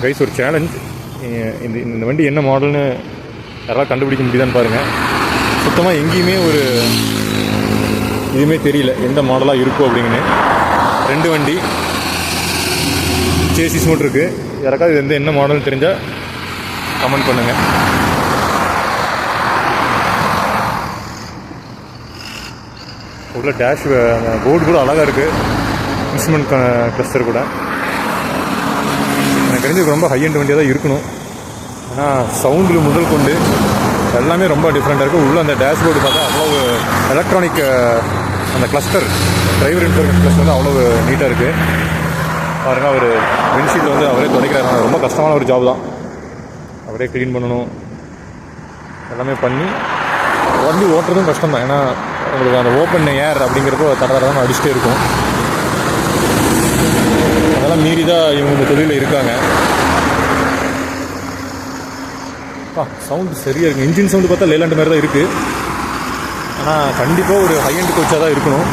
Guys ஒரு challenge, இந்த வண்டி என்ன மாடல்னு யாராவது கண்டுபிடிக்க முடியுதான்னு பாருங்கள். சுத்தமாக எங்கேயுமே ஒரு இதுவுமே தெரியல எந்த மாடலாக இருக்கும் அப்படிங்கன்னு. 2 வண்டி சேசிஸ் மட்டும் இருக்குது. யாராவது இது என்ன மாடல்னு தெரிஞ்சால் கமெண்ட் பண்ணுங்கள். உள்ள டேஷ் போர்டு கூட அழகாக இருக்குது, இன்ஸ்ட்ருமெண்ட் கிளஸ்டர் கூட. எனக்கு தெரிஞ்சு ரொம்ப ஹை எண்ட் வண்டியாக தான் இருக்கணும். ஆனால் சவுண்டில் முதல் கொண்டு எல்லாமே ரொம்ப டிஃப்ரெண்ட்டாக இருக்குது. உள்ளே அந்த டேஷ்போர்டு பார்த்தா அவ்வளோ எலக்ட்ரானிக், அந்த கிளஸ்டர் டிரைவர் இன்டர்ஃபேஸ் கிளஸ்டர் வந்து அவ்வளோ நீட்டாக இருக்குது. பாருங்கள், அவர் விண்ட்ஷீல்டு வந்து அவரே துடைக்கிறாரு. ரொம்ப கஷ்டமான ஒரு ஜாப் தான். அவரே க்ளீன் பண்ணணும், எல்லாமே பண்ணி வண்டி ஓட்டுறதும் கஷ்டம் தான். ஏன்னா உங்களுக்கு அந்த ஓப்பன் ஏர் அப்படிங்கிறப்போ தடவை அடிச்சுட்டே இருக்கும். அதெல்லாம் மீறி தான் இவங்க இந்த தொழிலில் இருக்காங்க. சவுண்டு சரியாக இருக்குது. இன்ஜின் சவுண்டு பார்த்தா லேலாண்டு மாதிரி தான் இருக்குது. ஆனால் கண்டிப்பாக ஒரு ஹை எண்ட் கோச்சாக தான் இருக்கணும்.